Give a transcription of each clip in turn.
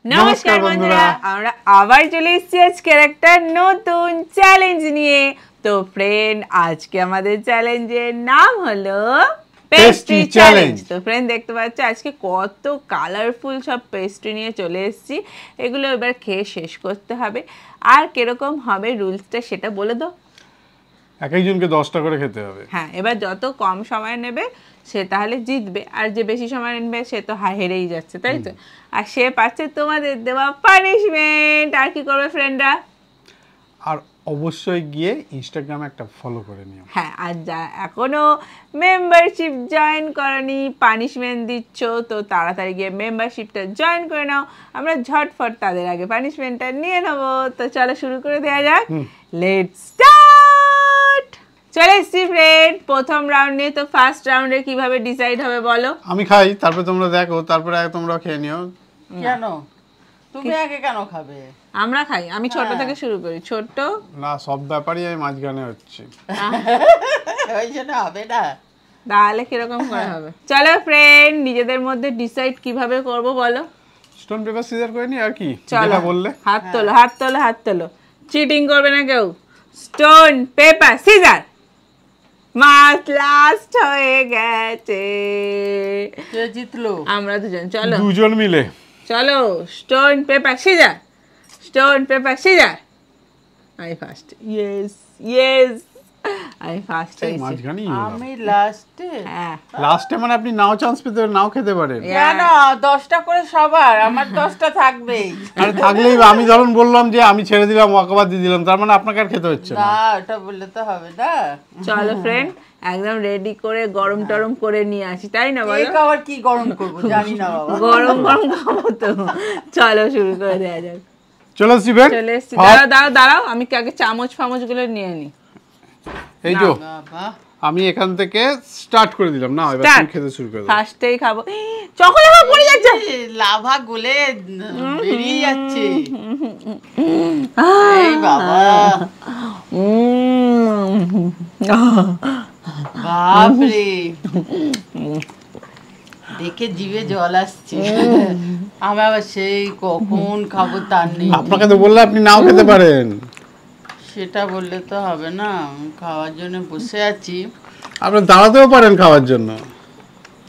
নমস্কার বন্ধুরা, আমরা আবার চলে এসেছি আজকের একটা নতুন চ্যালেঞ্জ নিয়ে। তো ফ্রেন্ড, আজকে আমাদের চ্যালেঞ্জের নাম হলো পেস্ট্রি চ্যালেঞ্জ। তো ফ্রেন্ড, দেখতে পাচ্ছ আজকে কত কালারফুল সব পেস্ট্রি নিয়ে চলে এসেছি। এগুলো এবার খেয়ে শেষ করতে হবে। আর কিরকম হবে রুলসটা সেটা বলে দাও। এক একজনকে 10টা করে খেতে হবে। হ্যাঁ, এবার যত কম সময় নেবে সে তাহলে জিতবে, আর যে বেশি সময় নেবে সে তো হেরেই যাচ্ছে, তাই তো? আর সে পাচ্ছে তোমাদের দেওয়া পানিশমেন্ট। আর কি করবে ফ্রেন্ডরা? আর অবশ্যই গিয়ে ইনস্টাগ্রামে একটা ফলো করে নিও। হ্যাঁ, আর যারা এখনো মেম্বারশিপ জয়েন করনি, পানিশমেন্ট দিচ্ছ, তো তাড়াতাড়ি গিয়ে মেম্বারশিপটা জয়েন করে নাও। আমরা ঝটফট তাদের আগে পানিশমেন্টটা নিয়ে নেবো। তো চলো শুরু করে দেওয়া যাক। Let's start. চলে এসছি ফ্রেন্ড প্রথম রাউন্ডে। তো ফার্স্ট রাউন্ডে কিভাবে ডিসাইড হবে বলো? আমি খাই, তারপর তোমরা দেখো, তারপরে তোমরা খেয়ে নিও। কেন তুমি আগে কেন খাবে? আমরা খাই, আমি ছোট থেকে শুরু করি। ছোট না, সব ব্যাপারই আমি মাঝখানে হচ্ছে। ওই জন্য হবে না। তাহলে কিরকম করে হবে? চলো ফ্রেন্ড, নিজেদের মধ্যে ডিসাইড কিভাবে করব বলো। স্টোন পেপার সিজার করে নি, আর কি চলো যেটা বললে। হাত তোলো, হাত তোলো, হাত তোলো। চিটিং করবে না কেউ। Stone paper scissor. মাস লাস্ট হয়ে গেছে। কে জিতলো? আমরা দুজন। চলো দুজন মিলে। চলো, stone paper caesar, stone paper caesar. I first. Yes yes, I first হয়েছি। মাঝখানেই আমি লাস্টে। হ্যাঁ, লাস্টে মানে আপনি নাও চান্স পেতে পারেন, নাও খেতে পারেন। কেন 10টা করে সবার? আমার 10টা থাকবেই। আরে থাকলেই আমি ধরুন বললাম যে আমি ছেড়ে দিলাম, ওয়াকাবাদ দিয়ে দিলাম, তার মানে আপনাকে আর খেতে হচ্ছে না। না, ওটা বললে তো হবে না। চলো ফ্রেন্ড, একদম রেডি করে গরম টরম করে নিয়ে আসি, তাই না বলো? কেক আবার কি গরম করবো জানি না বাবা। গরম গরম খাবো তো। চলো শুরু করে দেওয়া যাক। চলে এসছি ফ্রেন্ড। চলে এসছি। দাঁড়াও দাঁড়াও দাঁড়াও, আমি আগে চামচ ফামচ গুলো নিয়ে নি। এই তো বাবা, আমি এখান থেকে স্টার্ট করে দিলাম। না, এবার তুমি খেতে শুরু করে দাও। ফার্স্টেই খাবো। চকোলেট আমার পড়ে যাচ্ছে। লাভা গলে বেরিয়ে যাচ্ছে। এই বাবা, বাপরে, দেখে জিভে জল আসছে। আমি আবার সেই কখন খাবো তার নেই। আপনাকে তো বললে আপনি নাও খেতে পারেন। সেটা বললে তো হবে না। আমি খাওয়ার জন্য বসে আছি। আপনি দাঁড়াতেও পারেন খাওয়ার জন্য,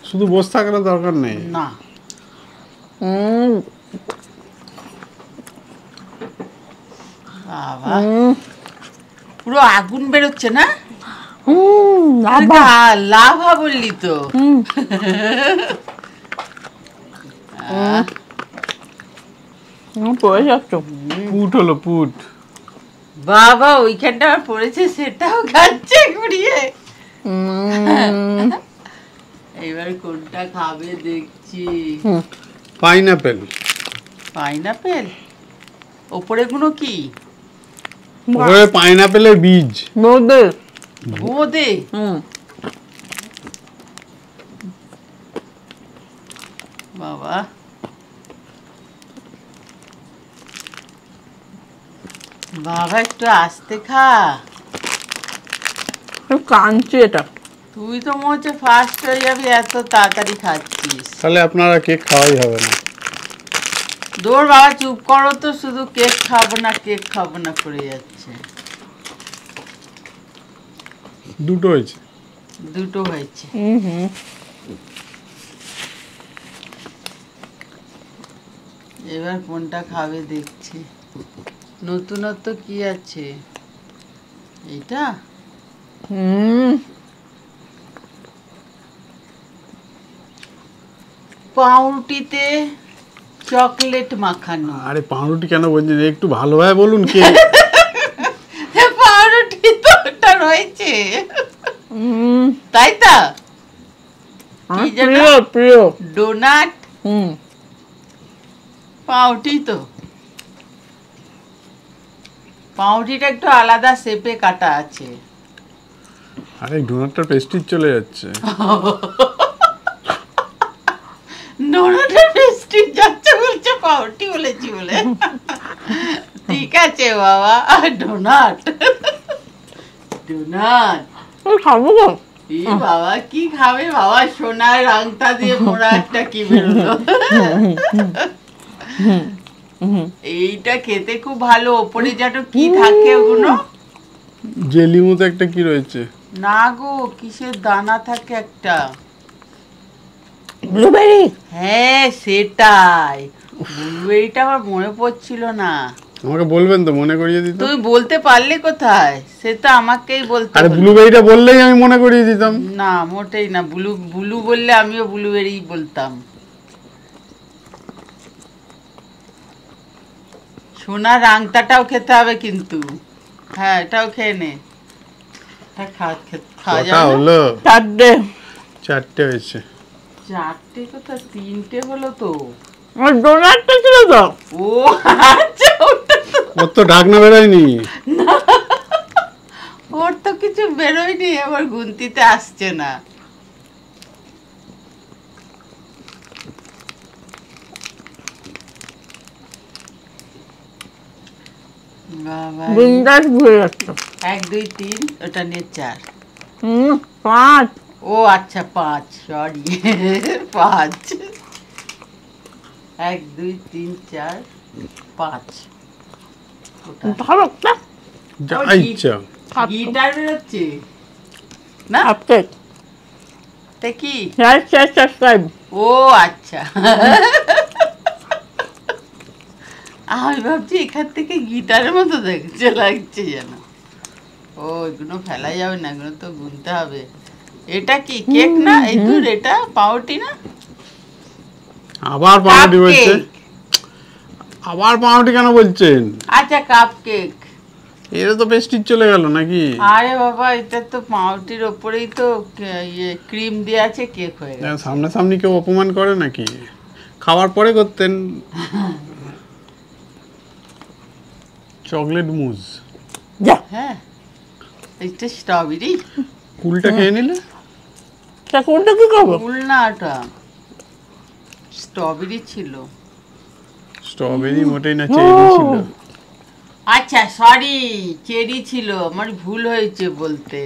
শুধু বসে থাকার দরকার নেই। না, বাবা পুরো আগুন বেরোচ্ছে না? লাভা বললি তো। পড়ে যাচ্ছ। পুট হলো পুট। বাবা, ওইখানটা আমার পড়েছে, সেটাও খাচ্ছে ঘুরিয়ে। এবার কোনটা খাবে দেখছি। পাইনাপেল। পাইনাপেল? ওপরে গুলো কি? ওরে পাইনাপেলের বীজ। বোদে বোঁদে? বাবা, বাবা একটু আস্তে খা। কাঁদছি এটা। তুই তো মনে হচ্ছে ফার্স্ট হয়ে যাবি, এত তাড়াতাড়ি খাচ্ছিস। তাহলে আপনারা কেক খাওয়াই হবে না। দৌড় বাবা, চুপ করো তো। শুধু কেক খাবো না, কেক খাবো না করে যাচ্ছে। দুটো হয়েছে। দুটো হয়েছে। এবার কোনটা খাবে দেখছি। নতুনত্ব কি আছে? এইটা পাউরুটিতে চকলেট মাখানো। আরে পাউরুটি কেন বলছেন, একটু ভালোভাবে বলুন। কে পাউরুটি তো ওটা রয়েছে, তাই তো? কি যেন? প্রিয় ডোনাট। পাউরুটি তো। পাউরুটিটা একটু আলাদা শেপে কাটা আছে। আরে ডোনাটটা পেস্ট্রি চলে যাচ্ছে। ডোনাটের পেস্ট্রি যাচ্ছে বলছে, পাউরুটি বলেছি বলে। ঠিক আছে বাবা, ডোনাট। ডোনাট খাবো। এই বাবা কি খাবে বাবা? সোনার আংটা দিয়ে মোড়া একটা কি বেরোলো। এইটা খেতে খুব ভালো। ওপরে যেন কি থাকে ওগুলো, জেলি মতো একটা কি রয়েছে? না গো, কিসের দানা থাকে একটা। ব্লুবেরি। হ্যাঁ সেটাই, ব্লুবেরিটা আমার মনে পড়ছিল না। আমাকে বলবেন তো, মনে করিয়ে দিত। তুমি বলতে পারলে কোথায়? সে তো আমাকেই বলতে আরে হলো। ব্লুবেরিটা বললেই আমি মনে করিয়ে দিতাম। না মোটেই না, ব্লু ব্লু বললে আমিও ব্লুবেরি বলতাম। সোনার আংটাটাও খেতে হবে কিন্তু। হ্যাঁ এটাও খেয়ে নে। এটা খাওয়া কটা যাবে না? হলো? 4টে। 4টে হয়েছে। 4টে কোথায়, 3টে হলো তো। আর ডোনাটটা ছিল তো। ও আচ্ছা, ওটা তো, ওর তো ঢাকনা বেরোয়নি। ওর তো কিছু বেরোয়নি, আবার গুনতিতে আসছে না। বাবা, বিন্দাস ঘুরে যাচ্ছে। 1 2 3, ওটা নিয়ে 4। 5। ও আচ্ছা 5, সরি 5। 1 2 3 4 5। ওটা ভালো একটা যা ওই ইচ্ছা। গিটার বেরোচ্ছে না, আপডেট। তা কি? Like share subscribe. ও আচ্ছা, আমি ভাবছি এখান থেকে গিটারের মতো দেখছে লাগছে যেন। ও এগুলো ফেলা যাবে না, এগুলো তো গুনতে হবে। এটা কি কেক না? এই তো এটা পাউরুটি না? আবার পাউরুটি বলছে। Cupcake। আবার পাউরুটি কেন বলছেন? আচ্ছা কাপ কেক। এটা তো পেস্ট্রি চলে গেল নাকি? আরে বাবা, এটা তো পাউরুটির ওপরেই তো ইয়ে ক্রিম দেওয়া আছে, কেক হয়ে গেছে। সামনাসামনি কেউ অপমান করে নাকি? খাওয়ার পরে করতেন। চকলেট মুজ। যা। হ্যাঁ, এটা স্ট্রবেরি। কুলটা খেয়ে নিলে? তা কোনটা কি করবো? ফুল না, ওটা স্ট্রবেরি ছিল। স্ট্রবেরি মোটেই না, চেরি ছিল। আচ্ছা সরি, চেরি ছিল, আমার ভুল হয়েছে বলতে।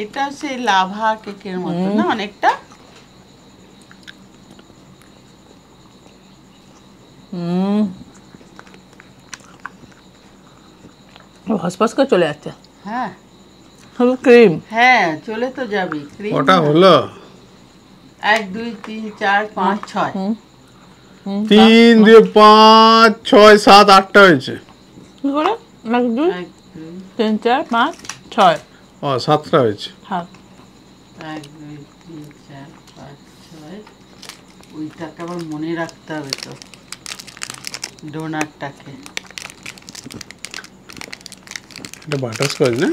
এটা সেই লাভা কেকের মতো না অনেকটা। হসপস করে চলে যাচ্ছে। হ্যাঁ শুধু ক্রিম। হ্যাঁ, চলে তো যাবে ক্রিম। কটা হলো? 1 2 3 4 5 6। 3 2 5 6 7 8টা হয়েছে। কি করে? 1 2 1 2 3 4 5 6। ও 7টা হয়েছে। হ্যাঁ। 1 2 3 4 5 6। ওইটাকে আবার মনে রাখতে হবে তো, ডোনাটটাকে। এটা বাটারস্কচ না?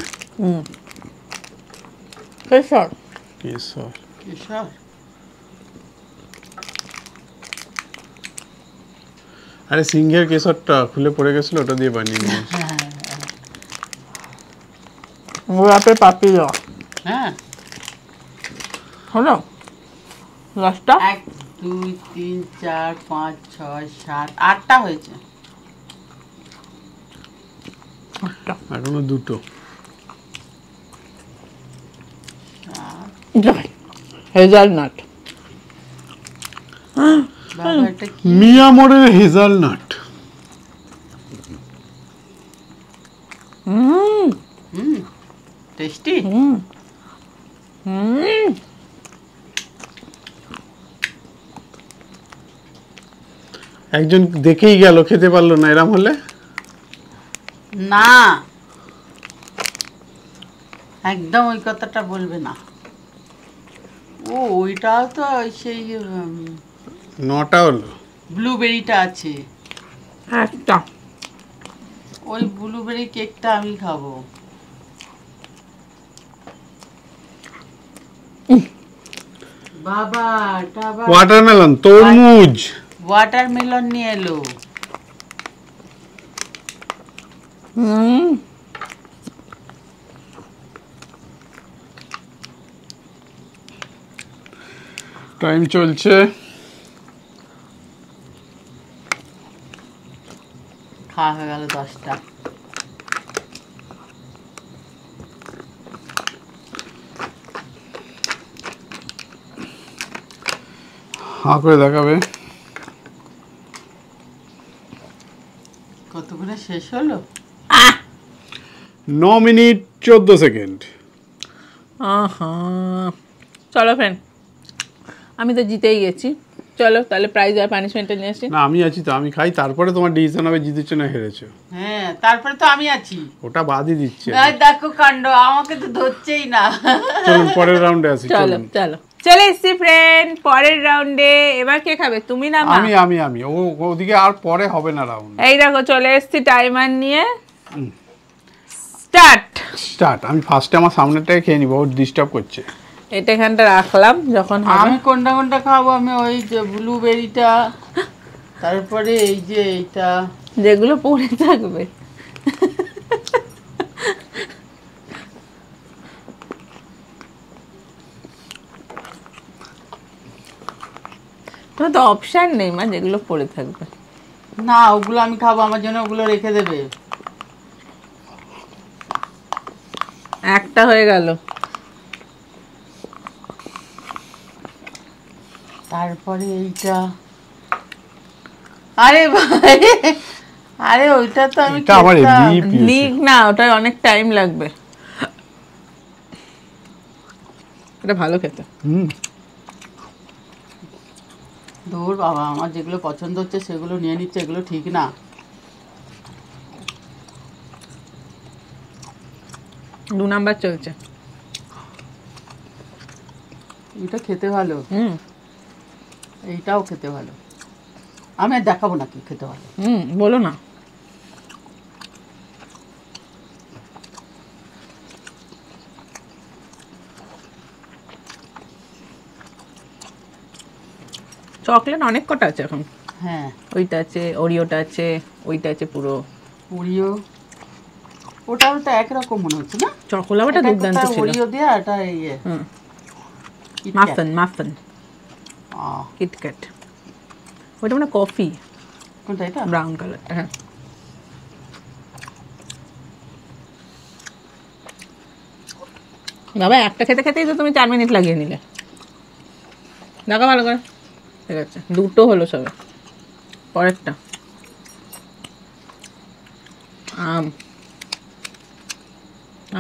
কেশর। কেশর। কেশর। আরে সিংহের কেশরটা খুলে পড়ে গেছিল, ওটা দিয়ে বানিয়ে নিয়েছি। গোলাপের পাপড়ি দেওয়া হ্যাঁ, হলো লাস্টটা। 1 2 3 4 5 6 7 8টা হয়েছে। এখনো দুটো। হেজালনাট। বাবা এটা কি? মিয়ামোরের হেজালনাট। হুম, টেস্টি। একজন দেখেই গেল, খেতে পারলো না, এরম হলে? না, একদম ওই কথাটা বলবে না। ও ওইটাও তো সেই 9টা হলো। ব্লুবেরিটা আছে। একটা। ওই ব্লুবেরি কেকটা আমি খাবো। বাবা এটা আবার ওয়াটারমেলন, তরমুজ। ওয়াটারমেলন নিয়ে এলো। টাইম চলছে। খাওয়া হয়ে গেল 10টা। হাঁ করে দেখাবে। কতক্ষণে শেষ হলো? 9 মিনিট 14 সেকেন্ড। আহা, চলো ফ্রেন্ড, আমি তো জিতেই গেছি। চলো তাহলে প্রাইজ আর পানিশমেন্টটা নিয়ে আসি। না আমি আছি তো, আমি খাই, তারপরে তোমার ডিসিশন হবে জিতেছো না হেরেছো। হ্যাঁ, তারপরে তো আমি আছি। ওটা বাদই দিচ্ছে। এই দেখো কাণ্ড, আমাকে তো ধরছেই না। চলুন পরের রাউন্ডে আসি। চলো চলুন চলো চলে এসছি ফ্রেন্ড পরের রাউন্ডে। এবার কে খাবে, তুমি না মা? আমি আমি আমি ও ওদিকে আর পরে হবে না রাউন্ড। এই দেখো চলে এসছি টাইমার নিয়ে। স্টার্ট। স্টার্ট। আমি ফার্স্টে আমার সামনেটাই খেয়ে নিব, ও ডিস্টার্ব করছে। এটা এখানটা রাখলাম, যখন হবে আমি কোনটা কোনটা খাবো? আমি ওই যে ব্লুবেরিটা, তারপরে এই যে এইটা, যেগুলো পড়ে থাকবে। তোমার তো অপশন নেই মা, যেগুলো পড়ে থাকবে। না ওগুলো আমি খাবো, আমার জন্য ওগুলো রেখে দেবে। একটা হয়ে গেল। তারপরে এইটা, আরে ভাই, আরে ওইটা তো আমি এটা আমার খেতাম। এমনি প্রিয় ছিল। লিক না, ওটা অনেক টাইম লাগবে। এটা ভালো খেতে। হুম। দূর বাবা, আমার যেগুলো পছন্দ হচ্ছে সেগুলো নিয়ে নিচ্ছে, এগুলো ঠিক না। দু নাম্বার চলছে। এটা খেতে ভালো, হুম এইটাও খেতে ভালো। আমি আর দেখাবো না কি খেতে ভালো। বলো না। চকলেট অনেক কটা আছে এখন। হ্যাঁ, ওইটা আছে, ওরিওটা আছে, ওইটা আছে পুরো। ওরিও, ওটাও তো একরকম মনে হচ্ছে না? চকোলাবাটা এটা দুর্দান্ত কোথায় ছিল। ওরিও দেয়া, এটা ইয়ে হুম, KitKat। মাফন মাফন আহ, কিটক্যাট। ওইটা মানে কফি, কোনটা এটা? ব্রাউন কালারটা। হ্যাঁ, বাবা একটা খেতে খেতেই তো তুমি 4 মিনিট লাগিয়ে নিলে। দেখো ভালো করে। ঠিক আছে, দুটো হলো সবে। পরেরটা আম।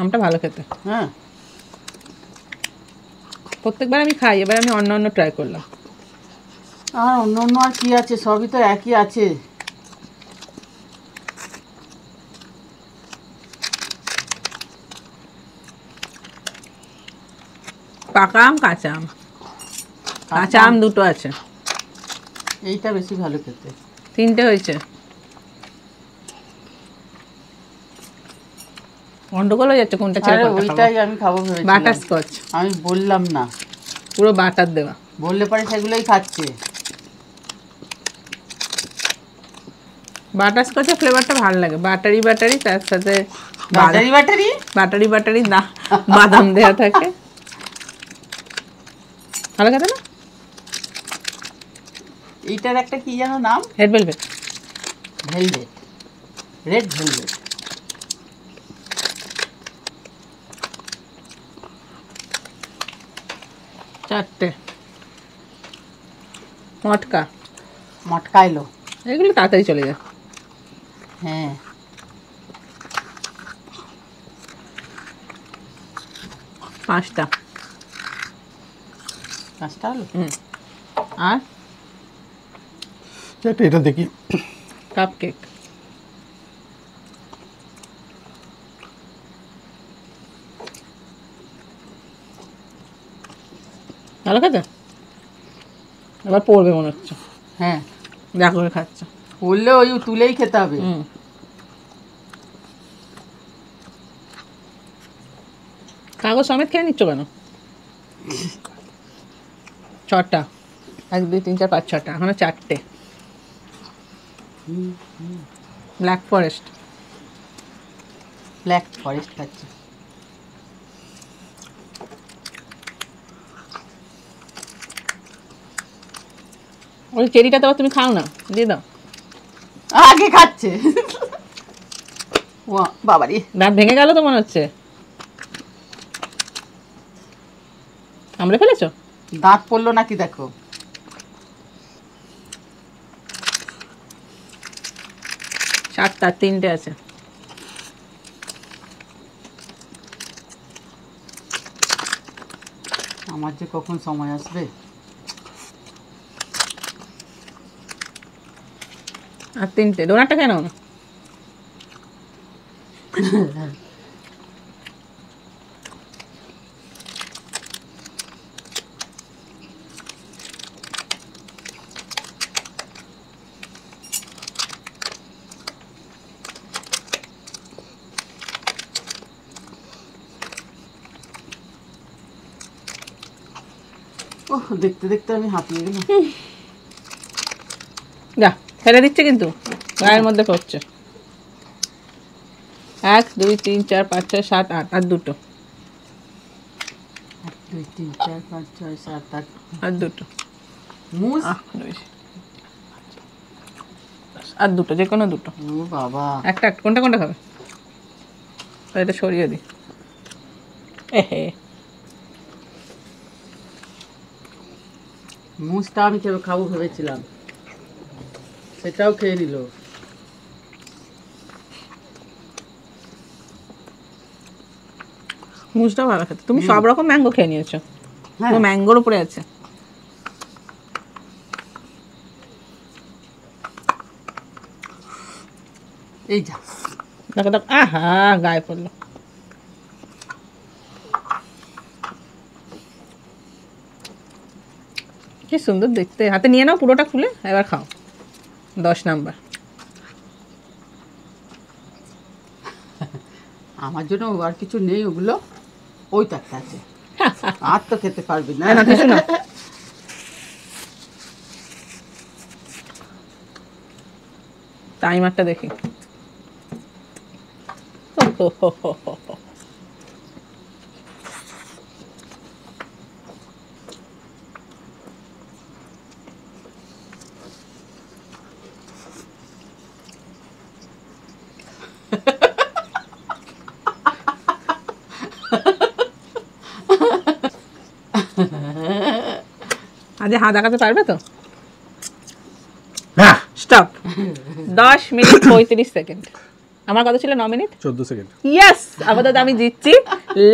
আমটা ভালো খেতে। হ্যাঁ, প্রত্যেকবার আমি খাই, এবার আমি অন্য অন্য ট্রাই করলাম। আর অন্য অন্য আর কি আছে? সবই তো একই আছে। পাকা আম, কাঁচা আম। কাঁচা আম দুটো আছে। এইটা বেশি ভালো খেতে। 3টে হয়েছে। গন্ডগোল হয়ে যাচ্ছে কোনটা ছেড়ে আরে কোনটা খাবো। ওইটাই আমি খাবো ভেবেছিলাম। বাটার স্কচ, আমি বললাম না, পুরো বাটার দেওয়া। বললে পরে সেগুলোই খাচ্ছে। বাটার স্কচের ফ্লেভারটা ভালো লাগে, বাটারি বাটারি, তার সাথে ব্যাটারি ব্যাটারি বাটারি বাটারি না, বাদাম দেওয়া থাকে। ভালো খেতে না? এইটার একটা কি যেন নাম? Red velvet. Velvet, red velvet. চারটে। মটকা, মটকা এলো। এগুলো তাড়াতাড়ি চলে যায়। হ্যাঁ, 5টা। 5টা হলো। আর এটা দেখি। Cup cake. ভালো খেতে। এবার পড়বে মনে হচ্ছে। হ্যাঁ, দেখো করে খাচ্ছে। বললে ওই তুলেই খেতে হবে। কাগজ সমেত খেয়ে নিচ্ছ কেন? 6টা। 1 2 3 4 5 6টা, এখনো 4টে। Black forest. ব্ল্যাক ফরেস্ট খাচ্ছে। ওই চেরিটা তো তুমি খাও না, দিয়ে দাও। আগে খাচ্ছে। বাবারি, দাঁত ভেঙে গেল তো মনে হচ্ছে। কামড়ে ফেলেছো? দাঁত পড়লো নাকি দেখো। 4টা, 3টে আছে। আমার যে কখন সময় আসবে। আর 3টে। ডোনাটটা কেন না? ওহ, দেখতে দেখতে আমি হাঁপিয়ে গেলাম। যা, ফেলে দিচ্ছে কিন্তু গায়ের মধ্যে পড়ছে। 1 2 3 4 5 6 7 8 আর 2টো। 1 2 3 4 5 6 7 8 আর 2টো। মুস। আর 2টো, যে কোনো 2টো। ও বাবা, একটা কোনটা কোনটা খাবে? এটা সরিয়ে দি। এহে, মুসটা আমি খাবো ভেবেছিলাম, সেটাও খেয়ে নিল। মুসটা ভালো খেতে। তুমি সব রকম ম্যাঙ্গো খেয়ে নিয়েছো। হ্যাঁ, ম্যাঙ্গোর উপরে আছে। এই যা। দেখো দেখো, আহা গায়ে পড়লো। কি সুন্দর দেখতে। হাতে নিয়ে নাও পুরোটা খুলে, এবার খাও। 10 নাম্বার। আমার জন্য আর কিছু নেই, ওগুলো ওই তো একটা আছে। আর তো খেতে পারবি না। না কিছু না। টাইমারটা দেখি। আজ হাত দেখাতে পারবে তো? হ্যাঁ, স্টপ। 10 minute 35 second. আমার কথা ছিল 9 মিনিট। 14 সেকেন্ড। ইয়েস, আপাতত আমি জিতছি।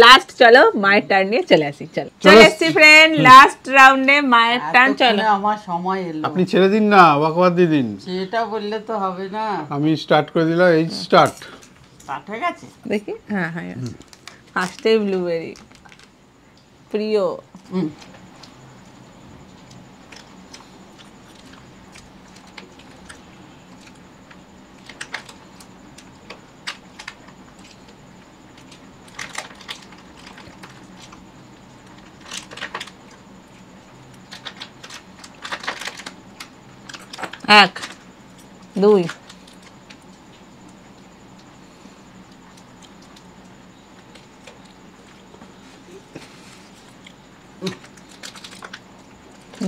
লাস্ট, চলো মায়ের টার্ন নিয়ে চলে আসি। চলে এসছি ফ্রেন্ড, লাস্ট রাউন্ডে মায়ের টার্ন। চলো, এতক্ষণে আমার সময় এলো। আপনি ছেড়ে দিন না, ওয়াকওয়ার দিয়ে দিন। সেটা বললে তো হবে না। আমি স্টার্ট করে দিলাম। এই স্টার্ট। কাটে গেছে। দেখি। হ্যাঁ হ্যাঁ, ফার্স্টে ব্লুবেরি প্রিয়। হুম, এক, দুই,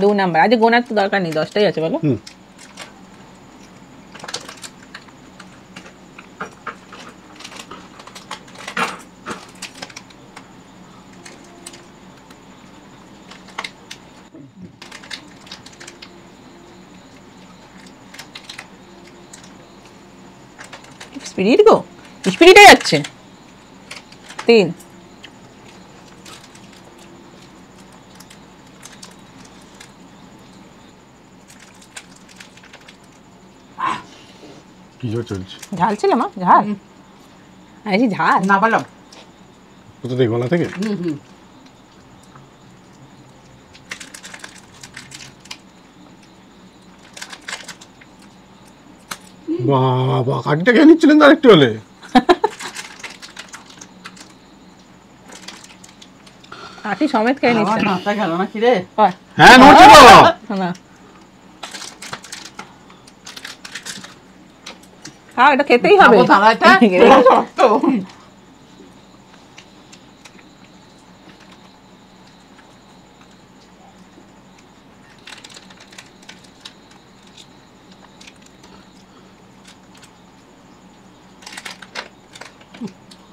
দু নাম্বার। আজ গোনার তো দরকার নেই, 10টাই আছে বলো। হুম। স্পিরিট গো, স্পিরিটে যাচ্ছে। 3, কি জোর চলছে? ঝাল ছিল মা, ঝাল। এই ঝাল না বললাম। কোথা থেকে? গলা থেকে? হুম হুম। বাবা, কাঠিটা খেয়ে নিচ্ছিলেন তো আরেকটু হলে। কাঠি সমেত খেয়ে আমার নিচ্ছে। নাতা গেল না কি রে? হ্যাঁ, নড়ছে তো। না হ্যাঁ, এটা খেতেই হবে। খাবো দাঁড়া, এটা শক্ত।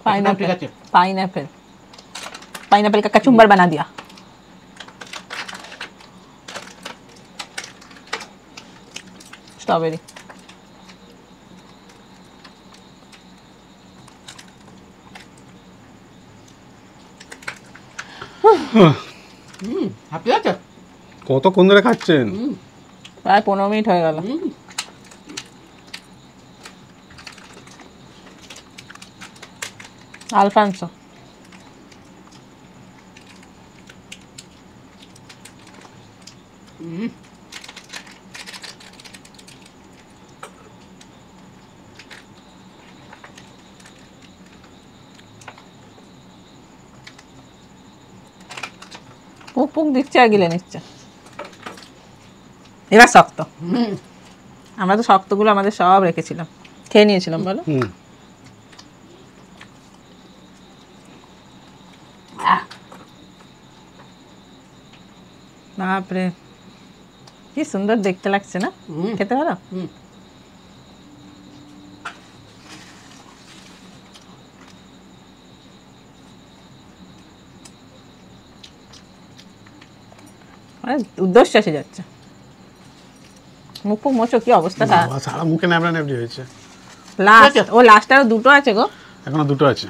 पाइनएप्पल, ठीक है। पाइनएप्पल, पाइनएप्पल का कचुम्बर बना दिया। स्ट्रॉबेरी, হ্যাপি আছো? কতক্ষণ ধরে খাচ্ছেন? প্রায় 15 মিনিট হয়ে গেল। আলফানসো পুক পুক দিচ্ছে আর গিলে নিচ্ছে। এবার শক্ত। আমরা তো শক্তগুলো আমাদের সব রেখেছিলাম, খেয়ে নিয়েছিলাম বলো। বাপরে কি সুন্দর দেখতে লাগছে না? খেতে ভালো। উদ্দেশ্য এসে যাচ্ছে। মুখ মোচো কি অবস্থা? সারা মুখে ন্যাবড়া ন্যাবড়ি হয়েছে। লাস্ট ও লাস্ট আরো দুটো আছে গো। এখনো দুটো আছে।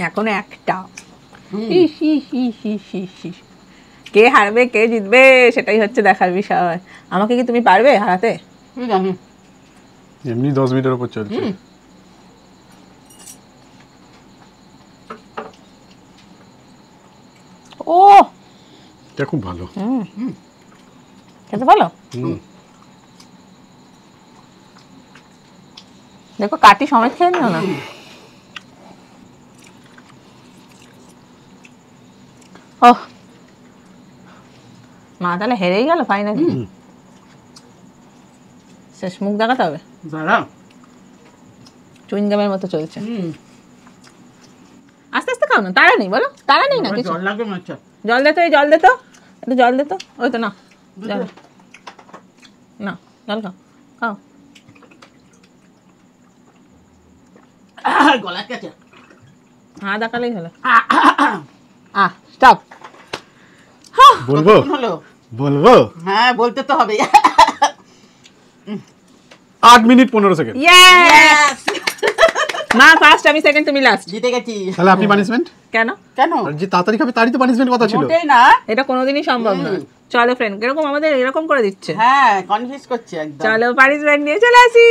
এখনো একটা। কে হারবে কে জিতবে সেটাই হচ্ছে দেখার বিষয়। আমাকে কি তুমি পারবে হারাতে? এমনি 10 মিনিটের উপর চলছে। ও এটা খুব ভালো। খেতে ভালো। দেখো কাটি সমেত খেয়ে নিও না। ওহ মা তাহলে হেরেই গেল ফাইনালি। শেষ মুখ দেখাতে হবে। চুইংগামের মতো চলছে। আস্তে আস্তে খাও না, তাড়া নেই বলো, তাড়া নেই না কিছু। জল দে তো, এই জল দে তো, একটু জল দে তো। ওই তো না জল, না জল খাও, খাও। গলা কেটে হ্যাঁ দেখালেই হলো। স্টপ। বলবো বলবো? হ্যাঁ বলতে তো হবে। 8 মিনিট 15 সেকেন্ড। ইয়েস মা ফার্স্ট, আমি সেকেন্ড, তুমি লাস্ট। জিতে গেছি। তাহলে আপনি পানিশমেন্ট কেন? কেন? যে তাড়াতাড়ি খাবে তারই তো পানিশমেন্ট কথা ছিল। মোটেই না। এটা কোনোদিনই সম্ভব না। চলো ফ্রেন্ড, এরকম আমাদের এরকম করে দিচ্ছে। হ্যাঁ কনফিউজ করছে একদম। চলো পানিশমেন্ট নিয়ে চলে আসি।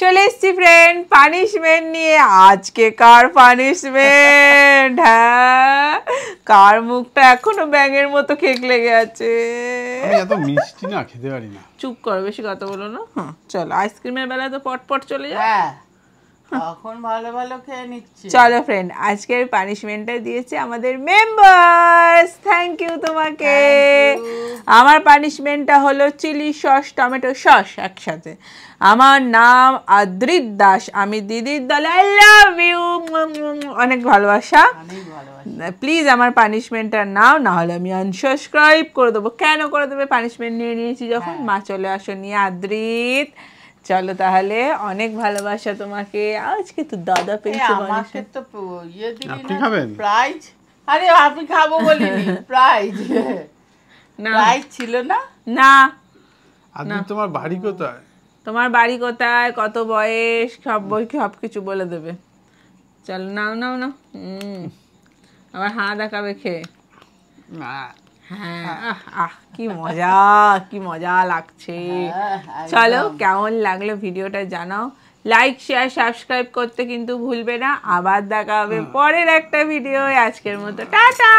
চলে এসছি ফ্রেন্ড পানিশমেন্ট নিয়ে। আজকে কার পানিশমেন্ট? হ্যাঁ, কার মুখটা এখনো ব্যাঙের মতো কেক লেগে আছে। আমি এত মিষ্টি না খেতে পারি না। চুপ করো, বেশি কথা বলো না। চলো আইসক্রিমের বেলায় তো পট চলে যায়। হ্যাঁ এখন ভালো ভালো খেয়ে নিচ্ছি। চলো ফ্রেন্ড, আজকের পানিশমেন্টটা দিয়েছে আমাদের মেম্বার্স। থ্যাংক ইউ তোমাকে। আমার পানিশমেন্টটা হলো চিলি সস টমেটো সস একসাথে। আমার নাম আদ্রিত দাস, আমি দিদির দলে। আই লাভ ইউ, অনেক ভালোবাসা। প্লিজ আমার পানিশমেন্টটা নাও, না হলে আমি আনসাবস্ক্রাইব করে দেবো। কেন করে দেবে? পানিশমেন্ট নিয়ে নিয়েছি যখন। মা চলে আসো নিয়ে আদ্রিত। চলো তাহলে, অনেক ভালোবাসা তোমাকে। আজকে তো দাদা পেয়েছে। আমাকে তো ইয়ে দিলি আপনি না, খাবেন প্রাইজ। আরে আপনি খাবো বলিনি, প্রাইজ। না প্রাইজ ছিল না। না আজকে তোমার বাড়ি কোথায়? তোমার বাড়ি কোথায়, কত বয়স, সব বই সব কিছু বলে দেবে। চলো নাও নাও নাও। আবার হাঁ দেখাবে খেয়ে। হ্যাঁ কি মজা, কি মজা লাগছে। চলো কেমন লাগলো ভিডিওটা জানাও। লাইক শেয়ার সাবস্ক্রাইব করতে কিন্তু ভুলবে না। আবার দেখা হবে পরের একটা ভিডিও। আজকের মতো টাটা।